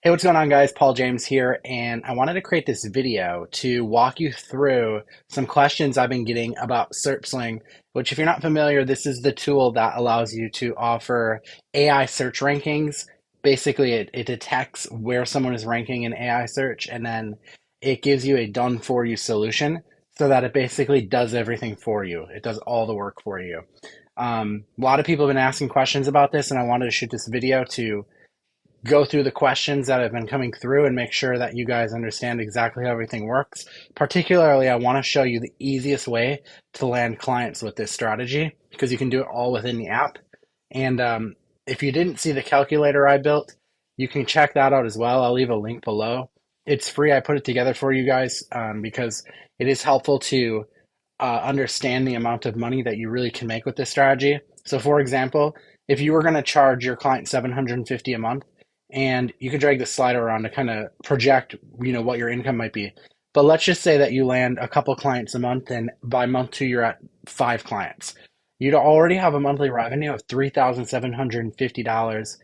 Hey, what's going on, guys? Paul James here, and I wanted to create this video to walk you through some questions I've been getting about SER Sling, which, if you're not familiar, this is the tool that allows you to offer AI search rankings. Basically, it detects where someone is ranking in AI search, and then it gives you a done-for-you solution so that it basically does everything for you. It does all the work for you. A lot of people have been asking questions about this, and I wanted to shoot this video to go through the questions that have been coming through and make sure that you guys understand exactly how everything works. Particularly, I want to show you the easiest way to land clients with this strategy because you can do it all within the app. And if you didn't see the calculator I built, you can check that out as well. I'll leave a link below. It's free. I put it together for you guys because it is helpful to understand the amount of money that you really can make with this strategy. So, for example, if you were going to charge your client $750 a month, and you can drag the slider around to kind of project, what your income might be. But let's just say that you land a couple clients a month, and by month two, you're at 5 clients. You'd already have a monthly revenue of $3,750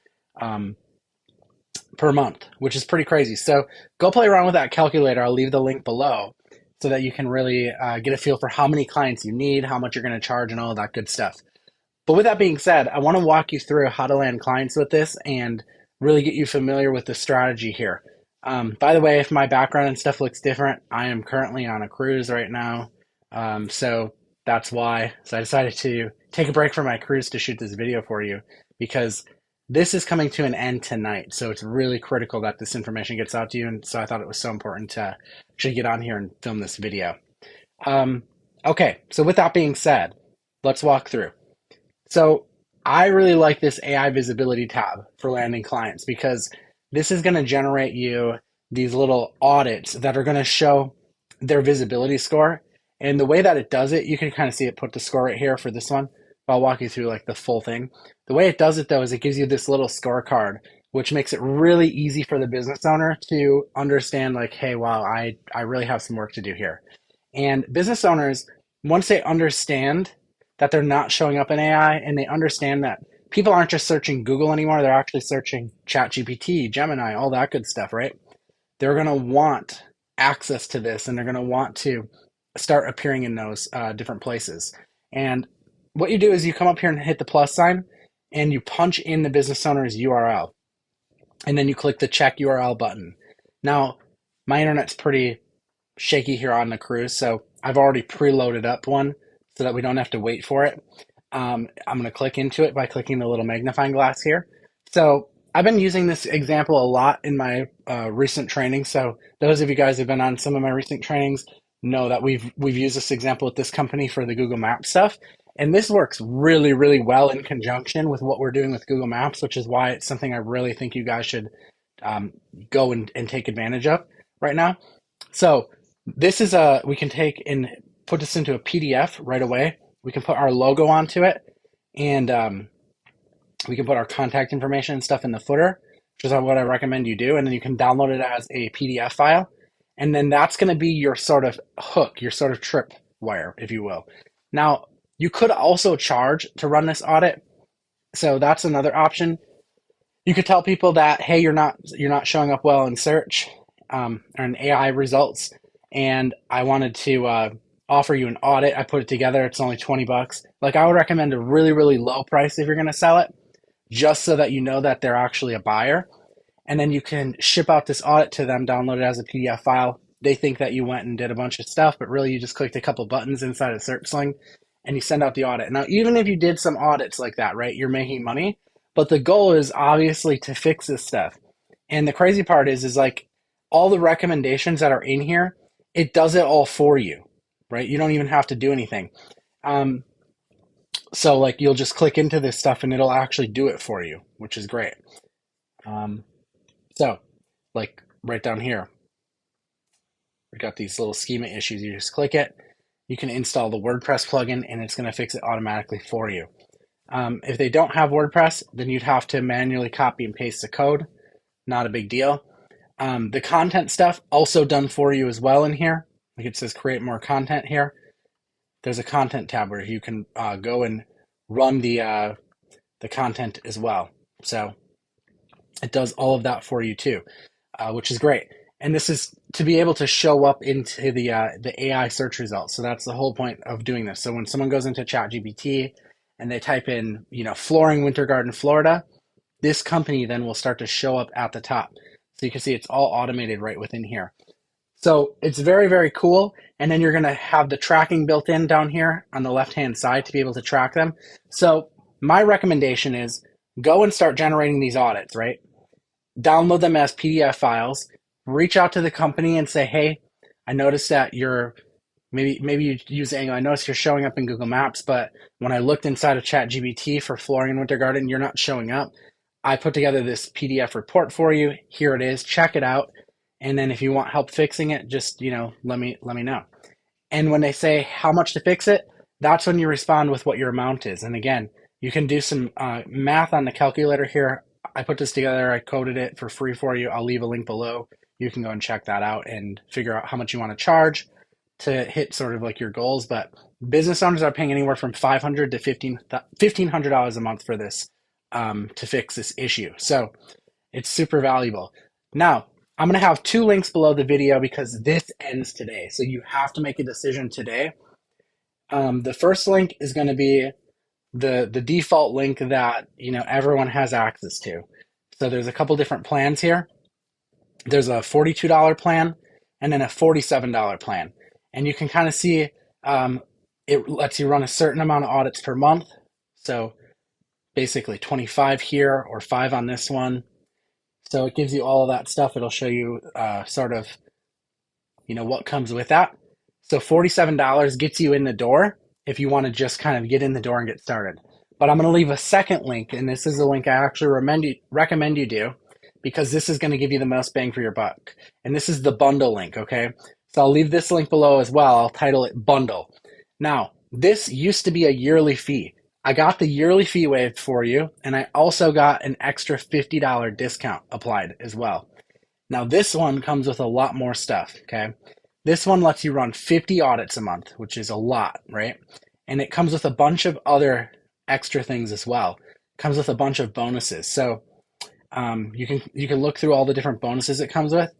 per month, which is pretty crazy. So go play around with that calculator. I'll leave the link below so that you can really get a feel for how many clients you need, how much you're going to charge, and all that good stuff. But with that being said, I want to walk you through how to land clients with this and really get you familiar with the strategy here. By the way, if my background and stuff looks different, I am currently on a cruise right now. So that's why. So I decided to take a break from my cruise to shoot this video for you because this is coming to an end tonight. So it's really critical that this information gets out to you. And so I thought it was so important to actually get on here and film this video. Okay, so with that being said, let's walk through. So I really like this AI visibility tab for landing clients because this is going to generate you these little audits that are going to show their visibility score. And the way that it does it, you can kind of see it put the score right here for this one. I'll walk you through like the full thing. The way it does it though is it gives you this little scorecard, which makes it really easy for the business owner to understand like, hey, wow, I really have some work to do here. And business owners, once they understand that they're not showing up in AI and they understand that people aren't just searching Google anymore, they're actually searching ChatGPT, Gemini, all that good stuff, right? They're going to want access to this and they're going to want to start appearing in those different places. And what you do is you come up here and hit the plus sign and you punch in the business owner's URL and then you click the check URL button. Now, my internet's pretty shaky here on the cruise, so I've already preloaded up one so that we don't have to wait for it. I'm going to click into it by clicking the little magnifying glass here. So I've been using this example a lot in my recent training. So those of you guys who've been on some of my recent trainings know that we've used this example with this company for the Google Maps stuff. And this works really, really well in conjunction with what we're doing with Google Maps, which is why it's something I really think you guys should go and take advantage of right now. So this is we can take and put this into a PDF right away. We can put our logo onto it and we can put our contact information and stuff in the footer, which is what I recommend you do. And then you can download it as a PDF file. And then that's going to be your sort of hook, your sort of trip wire, if you will. Now, you could also charge to run this audit. So that's another option. You could tell people that, hey, you're not showing up well in search or in AI results, and I wanted to offer you an audit. I put it together. It's only $20. Like I would recommend a really, really low price if you're going to sell it, just so that you know that they're actually a buyer. And then you can ship out this audit to them, download it as a PDF file. They think that you went and did a bunch of stuff, but really you just clicked a couple buttons inside of SER Sling and you send out the audit. Now, even if you did some audits like that, right, you're making money, but the goal is obviously to fix this stuff. And the crazy part is like all the recommendations that are in here, it does it all for you, right? You don't even have to do anything. So like you'll just click into this stuff and it'll actually do it for you, which is great. So like right down here, we've got these little schema issues. You just click it. You can install the WordPress plugin and it's going to fix it automatically for you. If they don't have WordPress, then you'd have to manually copy and paste the code. Not a big deal. The content stuff also done for you as well in here. Like it says create more content here. There's a content tab where you can go and run the content as well. So It does all of that for you too, which is great. And this is to be able to show up into the AI search results. So that's the whole point of doing this. So when someone goes into ChatGPT and they type in, flooring Winter Garden, Florida, this company then will start to show up at the top. So you can see it's all automated right within here. So it's very, very cool. And then you're going to have the tracking built in down here on the left-hand side to be able to track them. So my recommendation is go and start generating these audits, right? Download them as PDF files, reach out to the company and say, hey, I noticed that you're maybe you use Angle. I noticed you're showing up in Google Maps, but when I looked inside of ChatGPT for flooring in Winter Garden, you're not showing up. I put together this PDF report for you. Here it is. Check it out. And then if you want help fixing it, just let me know. And when they say how much to fix it, that's when you respond with what your amount is. And again, you can do some math on the calculator here. I put this together. I coded it for free for you. I'll leave a link below. You can go and check that out and figure out how much you want to charge to hit sort of like your goals. But business owners are paying anywhere from $500 to $1,500 a month for this to fix this issue. So it's super valuable. Now, I'm going to have two links below the video because this ends today. So you have to make a decision today. The first link is going to be the default link that everyone has access to. So there's a couple different plans here. There's a $42 plan and then a $47 plan. And you can kind of see it lets you run a certain amount of audits per month. So basically 25 here or 5 on this one. So it gives you all of that stuff. It'll show you sort of, what comes with that. So $47 gets you in the door if you want to just kind of get in the door and get started. But I'm going to leave a second link, and this is the link I actually recommend you do because this is going to give you the most bang for your buck. And this is the bundle link, okay? So I'll leave this link below as well. I'll title it Bundle. Now, this used to be a yearly fee. I got the yearly fee waived for you, and I also got an extra $50 discount applied as well. Now, this one comes with a lot more stuff, okay? This one lets you run 50 audits a month, which is a lot, right? And it comes with a bunch of other extra things as well. It comes with a bunch of bonuses. So you can look through all the different bonuses it comes with,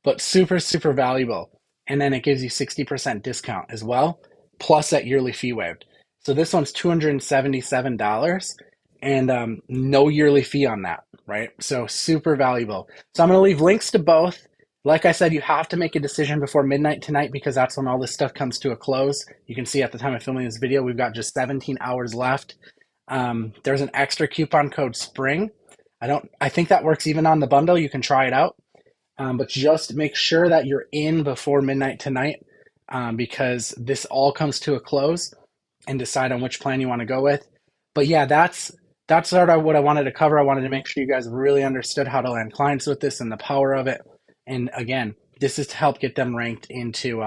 but super, super valuable. And then it gives you 60% discount as well, plus that yearly fee waived. So this one's $277 and no yearly fee on that, right? So super valuable. So I'm going to leave links to both. Like I said, you have to make a decision before midnight tonight because that's when all this stuff comes to a close. You can see at the time of filming this video, we've got just 17 hours left. There's an extra coupon code SPRING. I think that works even on the bundle. You can try it out. But just make sure that you're in before midnight tonight because this all comes to a close and decide on which plan you want to go with. But yeah, that's sort of what I wanted to cover. I wanted to make sure you guys really understood how to land clients with this and the power of it. And again, this is to help get them ranked into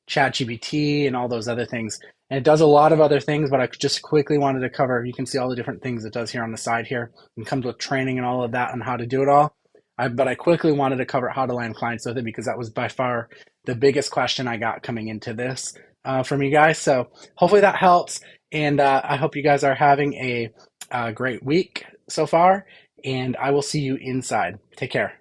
ChatGPT and all those other things. And it does a lot of other things, but I just quickly wanted to cover. You can see all the different things it does here on the side here. It comes with training and all of that on how to do it all. But I quickly wanted to cover how to land clients with it because that was by far the biggest question I got coming into this from you guys. So hopefully that helps. And I hope you guys are having a great week so far. And I will see you inside. Take care.